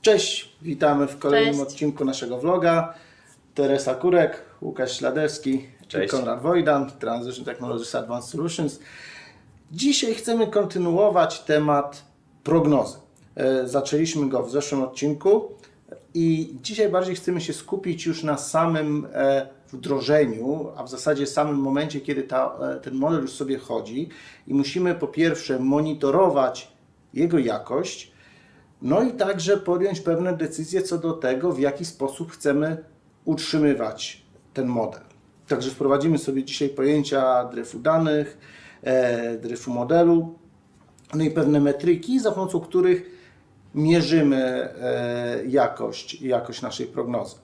Cześć, witamy w kolejnym Cześć. odcinku naszego vloga. Teresa Kurek, Łukasz Śladewski, Cześć. Konrad Wojdan, Transition Technologies Advanced Solutions. Dzisiaj chcemy kontynuować temat prognozy. Zaczęliśmy go w zeszłym odcinku i dzisiaj bardziej chcemy się skupić już na samym wdrożeniu, a w zasadzie samym momencie, kiedy ten model już sobie chodzi i musimy po pierwsze monitorować jego jakość, no i także podjąć pewne decyzje co do tego, w jaki sposób chcemy utrzymywać ten model. Także wprowadzimy sobie dzisiaj pojęcia dryfu danych, dryfu modelu, no i pewne metryki, za pomocą których mierzymy jakość naszej prognozy.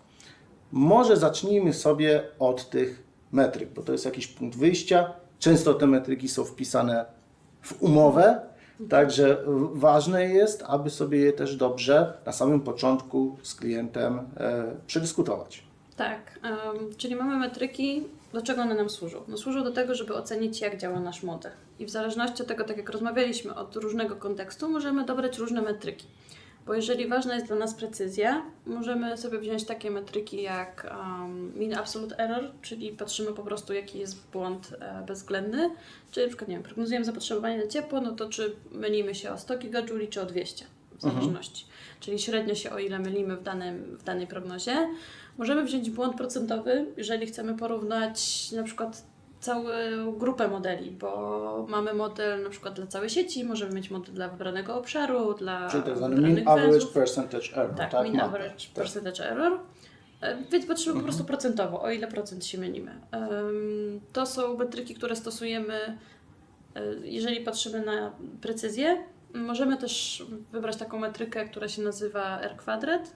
Może zacznijmy sobie od tych metryk, bo to jest jakiś punkt wyjścia. Często te metryki są wpisane w umowę, także ważne jest, aby sobie je też dobrze na samym początku z klientem przedyskutować. Tak, czyli mamy metryki, do czego one nam służą? No, służą do tego, żeby ocenić, jak działa nasz model. I w zależności od tego, tak jak rozmawialiśmy, od różnego kontekstu, możemy dobrać różne metryki. Bo jeżeli ważna jest dla nas precyzja, możemy sobie wziąć takie metryki jak mean absolute error, czyli patrzymy po prostu, jaki jest błąd bezwzględny, czyli na przykład, nie wiem, prognozujemy zapotrzebowanie na ciepło, no to czy mylimy się o 100 GJ czy o 200, w zależności. Czyli średnio się o ile mylimy w danej prognozie. Możemy wziąć błąd procentowy, jeżeli chcemy porównać na przykład całą grupę modeli, bo mamy model na przykład dla całej sieci, możemy mieć model dla wybranego obszaru, dla Czyli tak zwany wybranych mean average węzłów. percentage error. Tak, tak? mean average percentage error. Więc patrzymy po prostu procentowo, o ile procent się mylimy. To są metryki, które stosujemy, jeżeli patrzymy na precyzję. Możemy też wybrać taką metrykę, która się nazywa R-kwadrat,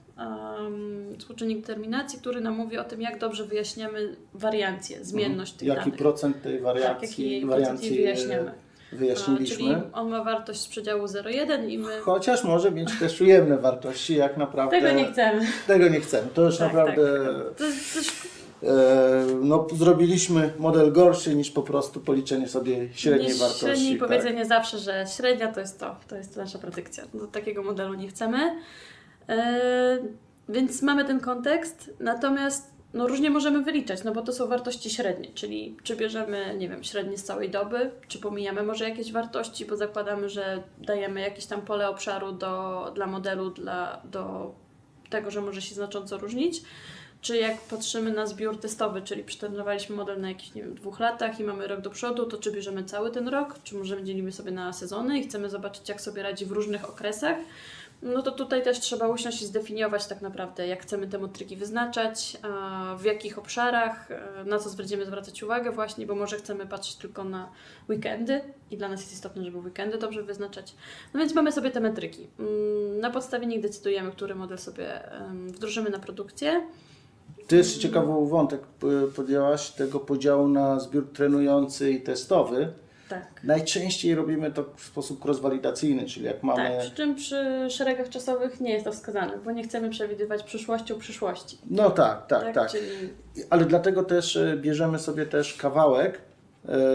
współczynnik determinacji, który nam mówi o tym, jak dobrze wyjaśniamy wariancję, zmienność tych Jaki danych. procent tej Tak, jaki procent jej wyjaśniamy. wyjaśniliśmy. Czyli on ma wartość z przedziału 0,1 i my... Chociaż może mieć też ujemne wartości, jak naprawdę... Tego nie chcemy. Tego nie chcemy. To już Tak, naprawdę... tak. To jest też... No, zrobiliśmy model gorszy niż po prostu policzenie sobie średniej wartości. Średniej tak. powiedzenie zawsze, że średnia to jest nasza predykcja. Do takiego modelu nie chcemy. Więc mamy ten kontekst, natomiast no, różnie możemy wyliczać, no bo to są wartości średnie, czyli czy bierzemy, nie wiem, średnie z całej doby, czy pomijamy może jakieś wartości, bo zakładamy, że dajemy jakieś tam pole obszaru dla modelu, do tego, że może się znacząco różnić. Czy jak patrzymy na zbiór testowy, czyli przetrenowaliśmy model na jakichś, nie wiem, 2 latach i mamy rok do przodu, to czy bierzemy cały ten rok, czy możemy dzielimy sobie na sezony i chcemy zobaczyć, jak sobie radzi w różnych okresach, no to tutaj też trzeba usiąść i zdefiniować tak naprawdę, jak chcemy te metryki wyznaczać, w jakich obszarach, na co będziemy zwracać uwagę właśnie, bo może chcemy patrzeć tylko na weekendy i dla nas jest istotne, żeby weekendy dobrze wyznaczać. No więc mamy sobie te metryki. Na podstawie nich decydujemy, który model sobie wdrożymy na produkcję. Ty jeszcze ciekawy wątek podjęłaś tego podziału na zbiór trenujący i testowy. Tak. Najczęściej robimy to w sposób cross-walidacyjny, czyli jak mamy... Tak, przy czym przy szeregach czasowych nie jest to wskazane, bo nie chcemy przewidywać przyszłości. No tak. Czyli... Ale dlatego też bierzemy sobie też kawałek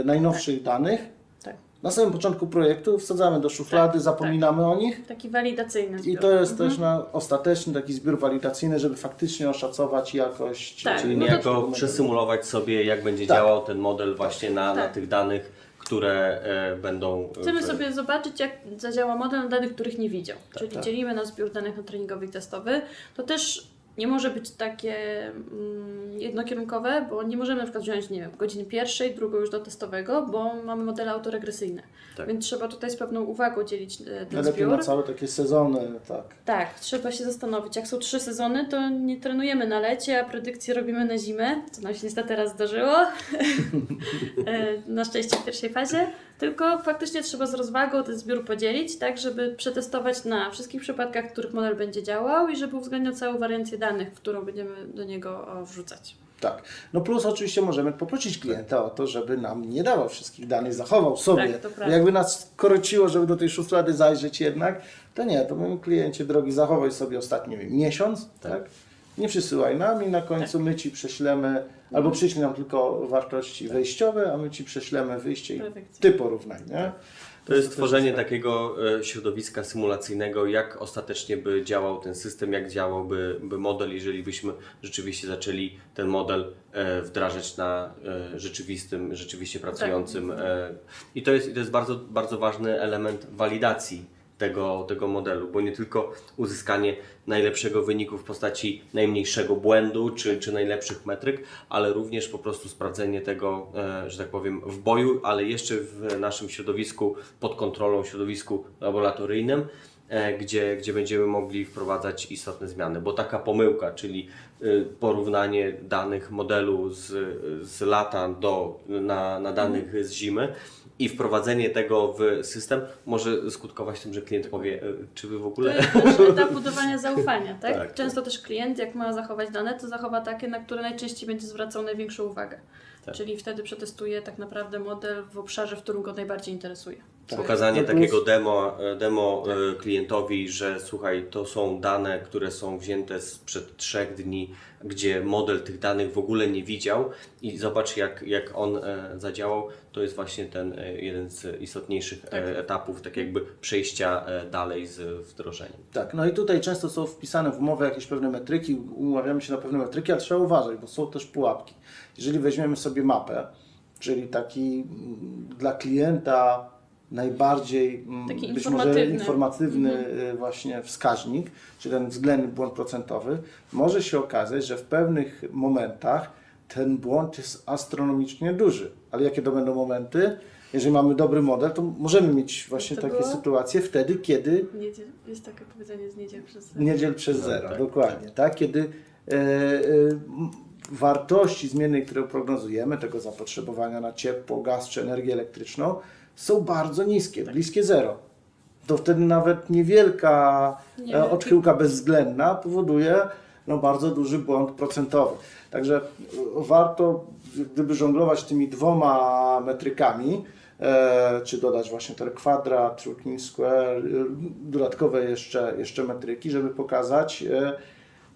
najnowszych danych. Tak. Na samym początku projektu wsadzamy do szuflady, Tak, zapominamy o nich. Taki walidacyjny zbiór. I to jest też ostateczny taki zbiór walidacyjny, żeby faktycznie oszacować jakość. Tak. Czyli No to- niejako przesymulować sobie, jak będzie Tak. działał ten model właśnie na Tak. tych danych, które będą... Chcemy sobie zobaczyć, jak zadziała model na danych, których nie widział. Czyli tak. dzielimy na zbiór danych na treningowy i testowy. To też nie może być takie jednokierunkowe, bo nie możemy na przykład wziąć, nie wiem, godziny pierwszej, drugą już do testowego, bo mamy modele autoregresyjne. Tak. Więc trzeba tutaj z pewną uwagą dzielić ten Najlepiej zbiór. na całe takie sezony, tak. Tak, trzeba się zastanowić. Jak są 3 sezony, to nie trenujemy na lecie, a predykcje robimy na zimę, co nam się niestety raz zdarzyło. Na szczęście w pierwszej fazie. Tylko faktycznie trzeba z rozwagą ten zbiór podzielić, tak żeby przetestować na wszystkich przypadkach, w których model będzie działał i żeby uwzględniał całą wariancję danych, w którą będziemy do niego wrzucać. Tak. No plus oczywiście możemy poprosić klienta o to, żeby nam nie dawał wszystkich danych, zachował sobie. Tak, to prawda. Jakby nas korciło, żeby do tej szuflady zajrzeć jednak, to nie, to mówimy kliencie drogi, zachowaj sobie ostatni miesiąc, tak? Nie przysyłaj nam i na końcu my Ci prześlemy, albo przyślij nam tylko wartości wejściowe, a my Ci prześlemy wyjście i Perfekcyjnie. Ty porównaj, nie? To jest tworzenie takiego środowiska symulacyjnego, jak ostatecznie by działał ten system, jak działałby model, jeżeli byśmy rzeczywiście zaczęli ten model wdrażać na rzeczywiście pracującym. I to jest bardzo, bardzo ważny element walidacji tego modelu, bo nie tylko uzyskanie najlepszego wyniku w postaci najmniejszego błędu czy najlepszych metryk, ale również po prostu sprawdzenie tego, że tak powiem, w boju, ale jeszcze w naszym środowisku, pod kontrolą, środowisku laboratoryjnym, gdzie będziemy mogli wprowadzać istotne zmiany, bo taka pomyłka, czyli porównanie danych modelu z lata na danych z zimy, i wprowadzenie tego w system może skutkować tym, że klient powie, czy wy w To ogóle... jest też etap budowania zaufania, tak? Tak, Często też klient, jak ma zachować dane, to zachowa takie, na które najczęściej będzie zwracał największą uwagę. Tak. Czyli wtedy przetestuje tak naprawdę model w obszarze, w którym go najbardziej interesuje. Pokazanie No plus- takiego demo klientowi, że słuchaj, to są dane, które są wzięte sprzed 3 dni, gdzie model tych danych w ogóle nie widział i zobacz jak on zadziałał, to jest właśnie ten jeden z istotniejszych etapów tak jakby przejścia dalej z wdrożeniem. Tak, no i tutaj często są wpisane w umowę jakieś pewne metryki, umawiamy się na pewne metryki, ale trzeba uważać, bo są też pułapki. Jeżeli weźmiemy sobie mapę, czyli taki dla klienta najbardziej Taki być może informatywny. informatywny właśnie wskaźnik, czyli ten względny błąd procentowy, może się okazać, że w pewnych momentach ten błąd jest astronomicznie duży. Ale jakie to będą momenty? Jeżeli mamy dobry model, to możemy mieć właśnie To takie było? sytuacje wtedy, kiedy Jest takie powiedzenie z niedziel przez niedziel przez No, zero, tak, dokładnie, tak? Kiedy wartości zmiennej, które prognozujemy, tego zapotrzebowania na ciepło, gaz czy energię elektryczną, są bardzo niskie, bliskie zero. To wtedy nawet niewielka Niewielki. odchyłka bezwzględna powoduje bardzo duży błąd procentowy. Także warto, gdyby żonglować tymi dwoma metrykami, czy dodać właśnie ten kwadrat, root mean square, dodatkowe jeszcze metryki, żeby pokazać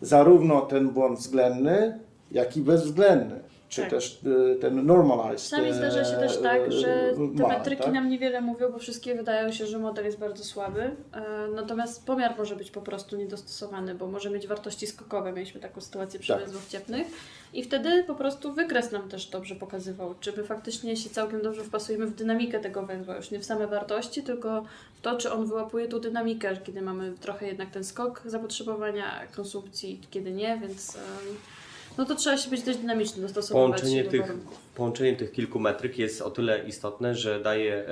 zarówno ten błąd względny, jak i bezwzględny, czy Tak. też ten normalized. Czasami zdarza się też tak, że te model, metryki tak? nam niewiele mówią, bo wszystkie wydają się, że model jest bardzo słaby. Natomiast pomiar może być po prostu niedostosowany, bo może mieć wartości skokowe. Mieliśmy taką sytuację przy Tak. węzłach cieplnych. I wtedy po prostu wykres nam też dobrze pokazywał, czy my faktycznie się całkiem dobrze wpasujemy w dynamikę tego węzła. Już nie w same wartości, tylko w to, czy on wyłapuje tą dynamikę, kiedy mamy trochę jednak ten skok zapotrzebowania, konsumpcji, kiedy nie, więc... No to trzeba się być dość dynamicznym, dostosowywać się do warunków. Połączenie tych kilku metryk jest o tyle istotne, że daje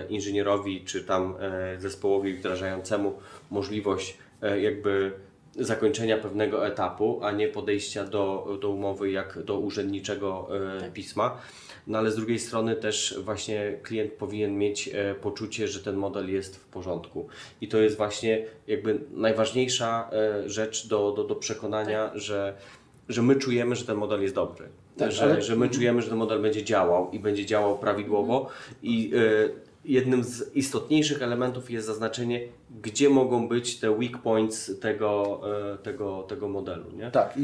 inżynierowi czy tam zespołowi wdrażającemu możliwość jakby zakończenia pewnego etapu, a nie podejścia do umowy jak do urzędniczego pisma. No ale z drugiej strony też właśnie klient powinien mieć poczucie, że ten model jest w porządku. I to jest właśnie jakby najważniejsza rzecz do przekonania, że my czujemy, że ten model jest dobry. Tak, że my czujemy, że ten model będzie działał i będzie działał prawidłowo. I jednym z istotniejszych elementów jest zaznaczenie, gdzie mogą być te weak points tego modelu. Nie? Tak,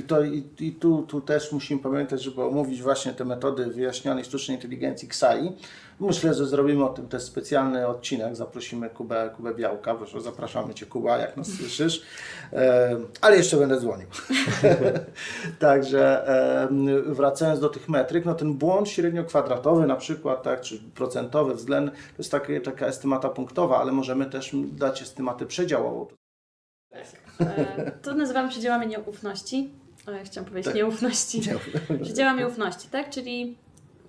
i tu też musimy pamiętać, żeby omówić właśnie te metody wyjaśnionej sztucznej inteligencji XAI. Myślę, że zrobimy o tym też specjalny odcinek. Zaprosimy Kubę Białka. Proszę, zapraszamy Cię, Kuba, jak nas słyszysz. Ale jeszcze będę dzwonił. Także wracając do tych metryk, no ten błąd średniokwadratowy na przykład, tak, czy procentowy, względny, to jest taka estymata punktowa, ale możemy też dać estymatę przedziałową. To nazywamy przedziałami nieufności. Chciałam powiedzieć Tak. nieufności. Przedziałami ufności, tak? Czyli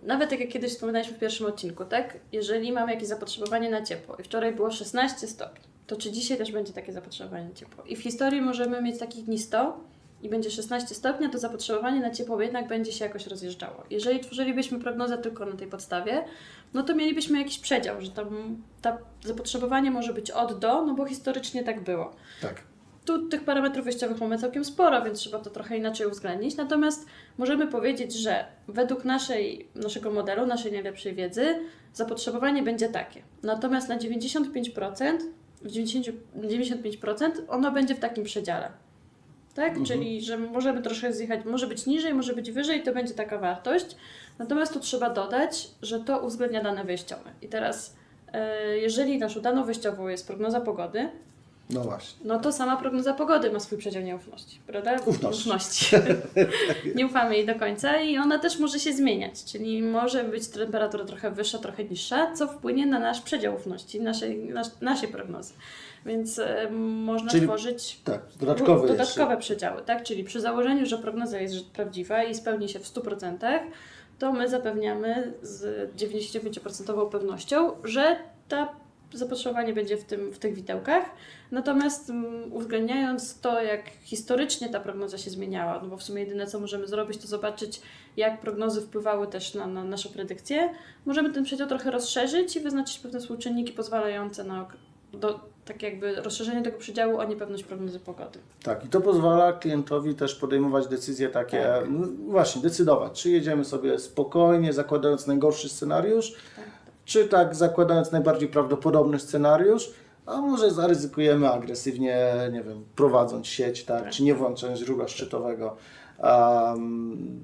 nawet tak jak kiedyś wspominaliśmy w pierwszym odcinku, tak? Jeżeli mamy jakieś zapotrzebowanie na ciepło i wczoraj było 16 stopni, to czy dzisiaj też będzie takie zapotrzebowanie na ciepło? I w historii możemy mieć takich dni 100 i będzie 16 stopni, to zapotrzebowanie na ciepło jednak będzie się jakoś rozjeżdżało. Jeżeli tworzylibyśmy prognozę tylko na tej podstawie, no to mielibyśmy jakiś przedział, że tam zapotrzebowanie może być od do, no bo historycznie tak było. Tak. Tu tych parametrów wyjściowych mamy całkiem sporo, więc trzeba to trochę inaczej uwzględnić. Natomiast możemy powiedzieć, że według naszego modelu, naszej najlepszej wiedzy, zapotrzebowanie będzie takie. Natomiast na 95%, w 95% ono będzie w takim przedziale. Tak? Czyli, że możemy troszkę zjechać, może być niżej, może być wyżej, to będzie taka wartość. Natomiast tu trzeba dodać, że to uwzględnia dane wyjściowe. I teraz jeżeli naszą daną wyjściową jest prognoza pogody, No właśnie. no to sama prognoza pogody ma swój przedział nieufności, prawda? Ufności. Nie ufamy jej do końca i ona też może się zmieniać, czyli może być temperatura trochę wyższa, trochę niższa, co wpłynie na nasz przedział ufności, naszej prognozy. Więc można Czyli tworzyć Tak, dodatkowe przedziały, tak? Czyli przy założeniu, że prognoza jest prawdziwa i spełni się w 100%, to my zapewniamy z 95% pewnością, że zapotrzebowanie będzie w tych widełkach. Natomiast uwzględniając to, jak historycznie ta prognoza się zmieniała, no bo w sumie jedyne co możemy zrobić, to zobaczyć, jak prognozy wpływały też na naszą predykcję, możemy ten przedział trochę rozszerzyć i wyznaczyć pewne współczynniki pozwalające na tak jakby rozszerzenie tego przedziału o niepewność prognozy pogody. Tak, i to pozwala klientowi też podejmować decyzje takie, no właśnie, decydować, czy jedziemy sobie spokojnie, zakładając najgorszy scenariusz, czy tak zakładając najbardziej prawdopodobny scenariusz, a może zaryzykujemy agresywnie, nie wiem, prowadząc sieć, tak, czy nie włączając źródła szczytowego.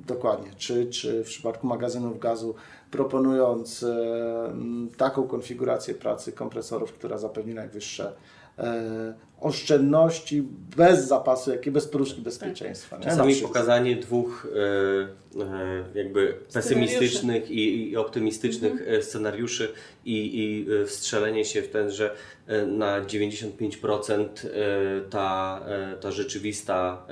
Dokładnie, czy w przypadku magazynów gazu proponując taką konfigurację pracy kompresorów, która zapewni najwyższe oszczędności bez zapasu, bez poruszki bezpieczeństwa. Nie? Czasami pokazanie dwóch jakby pesymistycznych i optymistycznych scenariuszy i wstrzelenie się w ten, że na 95% ta rzeczywista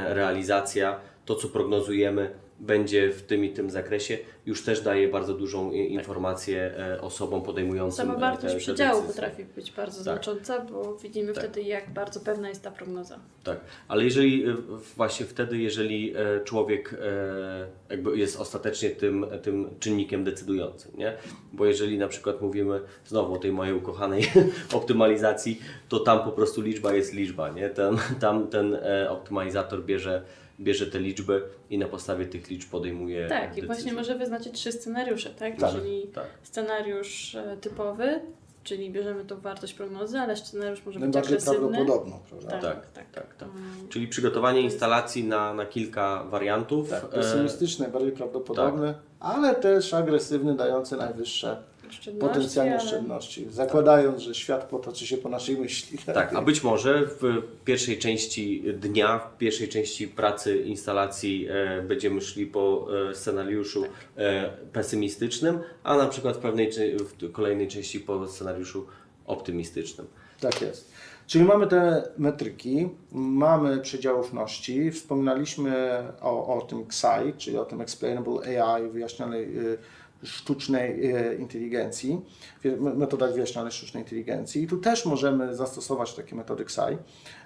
realizacja, to co prognozujemy, będzie w tym i tym zakresie, już też daje bardzo dużą informację osobom podejmującym Sama wartość te przedziału decyzje. potrafi być bardzo znacząca, bo widzimy wtedy, jak bardzo pewna jest ta prognoza. Tak, ale jeżeli właśnie wtedy, jeżeli człowiek jakby jest ostatecznie tym czynnikiem decydującym, nie? Bo jeżeli na przykład mówimy znowu o tej mojej ukochanej optymalizacji, to tam po prostu liczba jest liczba, nie? Tam ten optymalizator bierze te liczby i na podstawie tych liczb podejmuje Tak, i decyzje. właśnie może wyznaczyć 3 scenariusze, tak? Tak, Czyli scenariusz typowy, czyli bierzemy tą wartość prognozy, ale scenariusz może być najbardziej agresywny. prawdopodobną, prawda? Tak. Czyli przygotowanie instalacji na kilka wariantów. Tak, pesymistyczny, najbardziej prawdopodobny, ale też agresywny, dający najwyższe potencjalnie oszczędności, zakładając, że świat potoczy się po naszej myśli. Tak, a być może w pierwszej części dnia, w pierwszej części pracy instalacji będziemy szli po scenariuszu pesymistycznym, a na przykład w kolejnej części po scenariuszu optymistycznym. Tak jest. Czyli mamy te metryki, mamy przedział ufności, wspominaliśmy o tym XAI, czyli o tym Explainable AI, wyjaśnionej sztucznej inteligencji, metodach wyjaśnionej sztucznej inteligencji. I tu też możemy zastosować takie metody XAI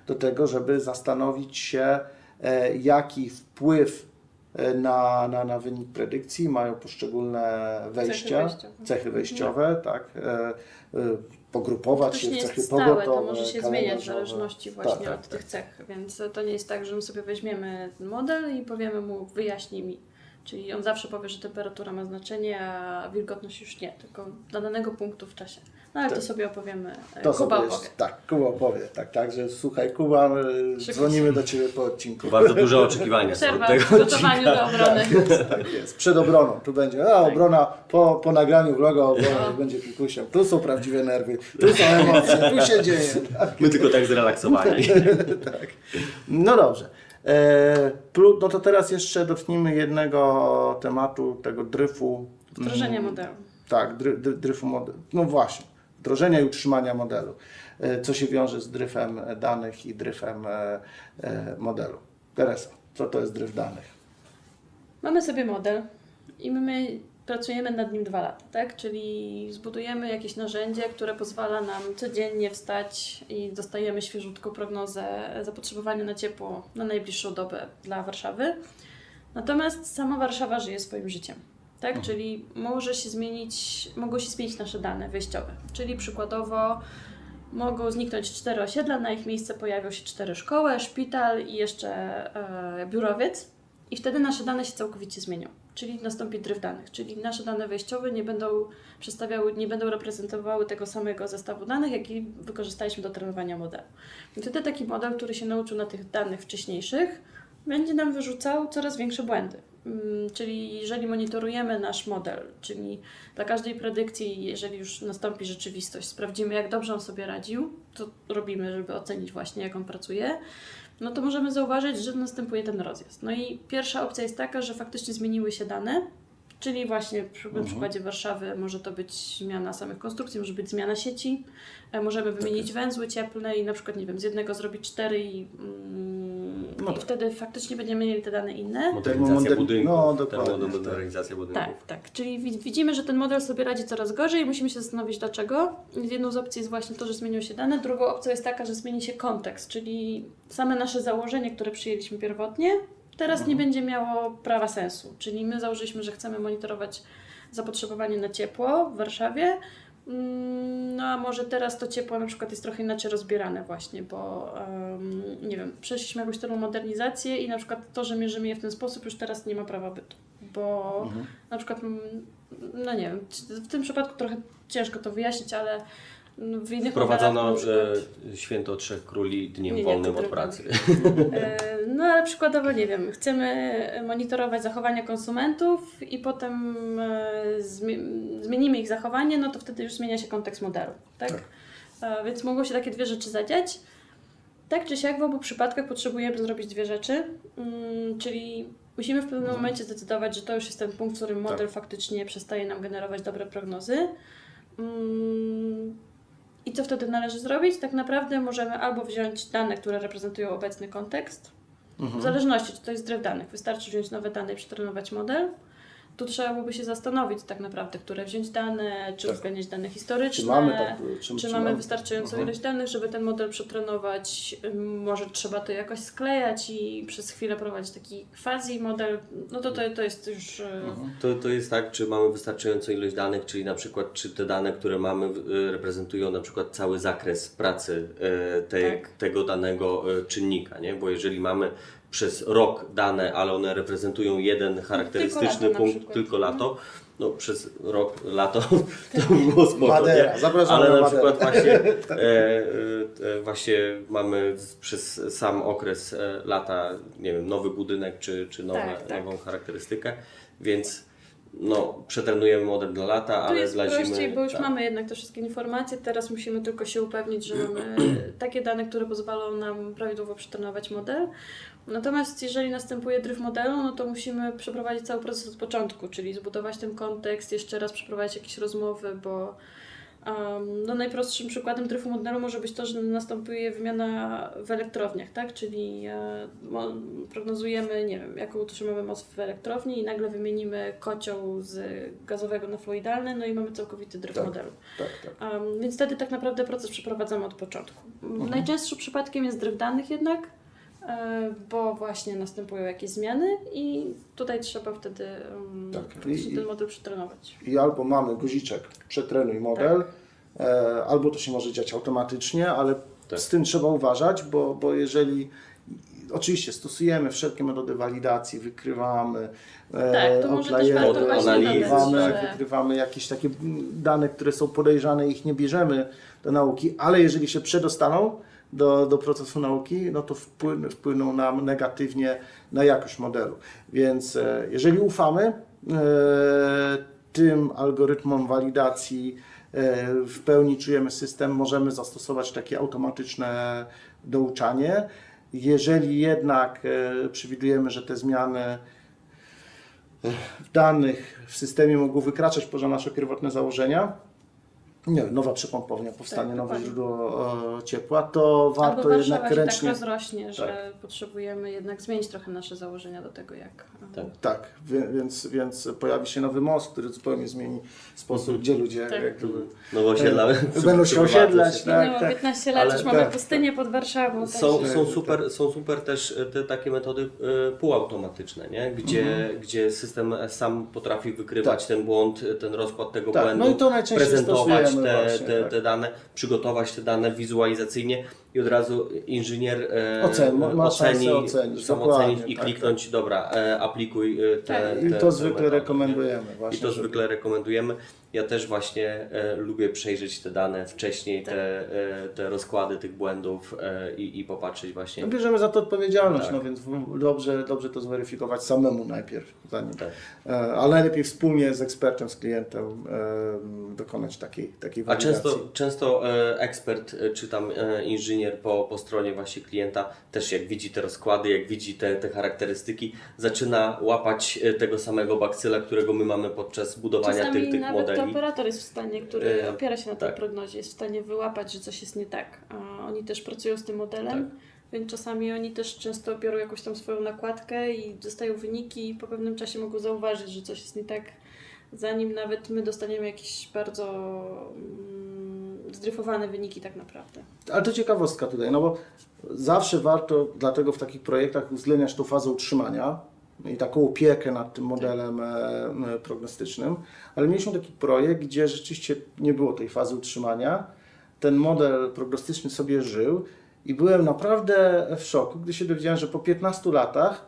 do tego, żeby zastanowić się, jaki wpływ na wynik predykcji mają poszczególne wejścia, cechy wejściowe, tak, pogrupować To się nie w jest cechy stałe, pogotowe, to może się zmieniać w kalendarzowe. zależności właśnie Tak, od tych cech, więc to nie jest tak, że my sobie weźmiemy model i powiemy mu wyjaśnij mi. Czyli on zawsze powie, że temperatura ma znaczenie, a wilgotność już nie, tylko dla danego punktu w czasie. No ale to sobie opowiemy. To Kuba sobie opowie. tak, Kuba opowie. Tak, że słuchaj Kuba, dzwonimy do Ciebie po odcinku. Bardzo duże oczekiwania są od Przerwa tego w przygotowaniu do obrony. Tak jest, przed obroną. Tu będzie obrona po nagraniu vloga, obrona będzie pikusiem. Tu są prawdziwe nerwy, tu są emocje, tu się dzieje. Tak. My tylko tak zrelaksowani. Tak. No dobrze. No to teraz jeszcze dotknijmy jednego tematu, tego dryfu. Wdrożenie modelu. Tak, dryfu modelu. No właśnie, wdrożenia i utrzymania modelu. Co się wiąże z dryfem danych i dryfem modelu. Teresa, co to jest dryf danych? Mamy sobie model i my pracujemy nad nim 2 lata, tak? Czyli zbudujemy jakieś narzędzie, które pozwala nam codziennie wstać i dostajemy świeżutką prognozę zapotrzebowania na ciepło na najbliższą dobę dla Warszawy. Natomiast sama Warszawa żyje swoim życiem, tak? Czyli mogą się zmienić nasze dane wejściowe. Czyli przykładowo mogą zniknąć 4 osiedla, na ich miejsce pojawią się 4 szkoły, szpital i jeszcze biurowiec. I wtedy nasze dane się całkowicie zmienią. Czyli nastąpi dryf danych, czyli nasze dane wejściowe nie będą reprezentowały tego samego zestawu danych, jaki wykorzystaliśmy do trenowania modelu. I wtedy taki model, który się nauczył na tych danych wcześniejszych, będzie nam wyrzucał coraz większe błędy. Czyli jeżeli monitorujemy nasz model, czyli dla każdej predykcji, jeżeli już nastąpi rzeczywistość, sprawdzimy, jak dobrze on sobie radził, co robimy, żeby ocenić właśnie, jak on pracuje, no to możemy zauważyć, że następuje ten rozjazd. No i pierwsza opcja jest taka, że faktycznie zmieniły się dane, czyli właśnie na przykładzie Warszawy może to być zmiana samych konstrukcji, może być zmiana sieci, możemy wymienić węzły cieplne i na przykład, nie wiem, z jednego zrobić 4 i wtedy faktycznie będziemy mieli te dane inne. Modernizacja budynków. No, dokładnie. Modernizacja budynków. Tak. Czyli widzimy, że ten model sobie radzi coraz gorzej i musimy się zastanowić dlaczego. Jedną z opcji jest właśnie to, że zmienią się dane. Drugą opcją jest taka, że zmieni się kontekst, czyli same nasze założenie, które przyjęliśmy pierwotnie, teraz nie będzie miało prawa sensu. Czyli my założyliśmy, że chcemy monitorować zapotrzebowanie na ciepło w Warszawie, no a może teraz to ciepło na przykład jest trochę inaczej rozbierane właśnie, bo nie wiem, przeszliśmy jakąś termomodernizację i na przykład to, że mierzymy je w ten sposób już teraz nie ma prawa bytu, bo na przykład, no nie wiem, w tym przypadku trochę ciężko to wyjaśnić, ale w innych Wprowadzono modelach na przykład, święto Trzech Króli dniem Nie, wolnym to od drugi. pracy. no ale przykładowo, nie wiem, chcemy monitorować zachowania konsumentów i potem zmienimy ich zachowanie, no to wtedy już zmienia się kontekst modelu, tak? Więc mogą się takie dwie rzeczy zadziać. Tak czy siak w obu przypadkach potrzebujemy zrobić dwie rzeczy, czyli musimy w pewnym momencie zdecydować, że to już jest ten punkt, w którym model faktycznie przestaje nam generować dobre prognozy. I co wtedy należy zrobić? Tak naprawdę możemy albo wziąć dane, które reprezentują obecny kontekst, w zależności, czy to jest zryw danych. Wystarczy wziąć nowe dane i przetrenować model. Tu trzeba byłoby się zastanowić tak naprawdę, które wziąć dane, czy uwzględniać dane historyczne, czy mamy wystarczającą ilość danych, żeby ten model przetrenować. Może trzeba to jakoś sklejać i przez chwilę prowadzić taki quasi model. No to jest już... To jest tak, czy mamy wystarczającą ilość danych, czyli na przykład czy te dane, które mamy reprezentują na przykład cały zakres pracy tego danego czynnika, nie? Bo jeżeli mamy przez rok dane, ale one reprezentują jeden charakterystyczny punkt, tylko lato, no przez rok, lato to by było spoko, Madera, nie? zapraszamy Ale na na przykład właśnie, Maderę. właśnie mamy przez sam okres lata, nie wiem, nowy budynek czy nową charakterystykę, więc no, przetrenujemy model dla lata, Tu ale jest dla prościej, zimy... bo już tak. mamy jednak te wszystkie informacje, teraz musimy tylko się upewnić, że mamy takie dane, które pozwolą nam prawidłowo przetrenować model. Natomiast jeżeli następuje dryf modelu, no to musimy przeprowadzić cały proces od początku, czyli zbudować ten kontekst, jeszcze raz przeprowadzić jakieś rozmowy, bo no najprostszym przykładem dryfu modelu może być to, że następuje wymiana w elektrowniach, tak? Czyli prognozujemy, nie wiem, jaką utrzymamy moc w elektrowni i nagle wymienimy kocioł z gazowego na fluidalny, no i mamy całkowity dryf modelu. Więc wtedy tak naprawdę proces przeprowadzamy od początku. Najczęstszym przypadkiem jest dryf danych jednak, bo właśnie następują jakieś zmiany i tutaj trzeba wtedy ten model przetrenować. I albo mamy guziczek, przetrenuj model, albo to się może dziać automatycznie, ale z tym trzeba uważać, bo jeżeli oczywiście stosujemy wszelkie metody walidacji, wykrywamy, to może też warto właśnie wykrywamy jakieś takie dane, które są podejrzane, ich nie bierzemy do nauki, ale jeżeli się przedostaną do procesu nauki, no to wpłyną nam negatywnie na jakość modelu. Więc jeżeli ufamy tym algorytmom walidacji, w pełni czujemy system, możemy zastosować takie automatyczne douczanie. Jeżeli jednak przewidujemy, że te zmiany w danych w systemie mogą wykraczać poza nasze pierwotne założenia, nie wiem, nowa przepompownia, powstanie nowe źródło ciepła, to warto albo jednak Warszawa ręcznie... się tak rozrośnie, że potrzebujemy jednak zmienić trochę nasze założenia do tego, jak... Tak, więc pojawi się nowy most, który zupełnie zmieni sposób, gdzie ludzie Nowe osiedla będą się osiedlać. Minęło 15 lat, już mamy pustynię pod Warszawą. Są super też te takie metody półautomatyczne, nie? Gdzie system sam potrafi wykrywać ten błąd, ten rozkład tego błędu, no i to najczęściej prezentować te dane, przygotować te dane wizualizacyjnie i od razu inżynier Ma szansę ocenić, sam dokładnie, ocenić i tak, kliknąć, dobra, aplikuj I to zwykle rekomendujemy właśnie. I to zwykle rekomendujemy. Ja też właśnie lubię przejrzeć te dane wcześniej, te rozkłady tych błędów i popatrzeć właśnie. No bierzemy za to odpowiedzialność, Tak. no więc dobrze to zweryfikować samemu najpierw, zanim, Tak. ale najlepiej wspólnie z ekspertem, z klientem dokonać takiej A walidacji. często ekspert czy tam inżynier po stronie właśnie klienta też jak widzi te rozkłady, jak widzi te charakterystyki, zaczyna łapać tego samego bakcyla, którego my mamy podczas budowania Czasami tych nawet modeli. operator jest w stanie, który opiera się na tej tak. prognozie, jest w stanie wyłapać, że coś jest nie tak. A oni też pracują z tym modelem, więc czasami oni też często biorą jakąś tam swoją nakładkę i dostają wyniki i po pewnym czasie mogą zauważyć, że coś jest nie tak, zanim nawet my dostaniemy jakieś bardzo zdryfowane wyniki tak naprawdę. Ale to ciekawostka tutaj, no bo zawsze warto dlatego w takich projektach uwzględniać tą fazę utrzymania i taką opiekę nad tym modelem prognostycznym, ale mieliśmy taki projekt, gdzie rzeczywiście nie było tej fazy utrzymania, ten model prognostyczny sobie żył i byłem naprawdę w szoku, gdy się dowiedziałem, że po 15 latach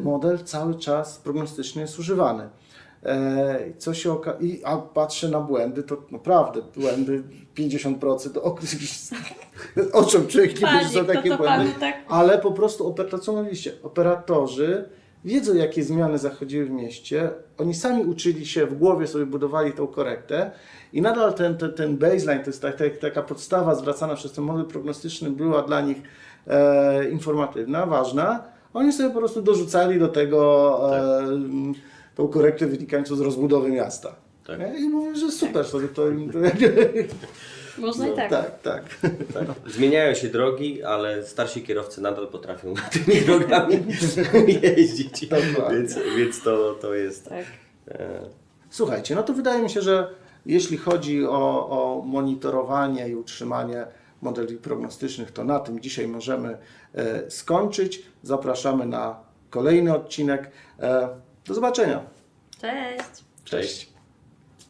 model cały czas prognostyczny jest używany. A patrzę na błędy, to naprawdę błędy 50%, o czym człowiek nie wie, że są takie błędy, tak? ale po prostu, to co mówiliście, operatorzy wiedzą, jakie zmiany zachodziły w mieście, oni sami uczyli się, w głowie sobie budowali tą korektę i nadal ten baseline, to jest taka podstawa zwracana przez ten model prognostyczny była dla nich informatywna, ważna. Oni sobie po prostu dorzucali do tego tą korektę wynikającą z rozbudowy miasta. Tak. I mówię, że super sobie to... Można i tak. Tak. Tak. Zmieniają się drogi, ale starsi kierowcy nadal potrafią tymi drogami jeździć. Dokładnie. Więc to jest... Tak. Słuchajcie, no to wydaje mi się, że jeśli chodzi o monitorowanie i utrzymanie modeli prognostycznych, to na tym dzisiaj możemy skończyć. Zapraszamy na kolejny odcinek. Do zobaczenia. Cześć! Cześć.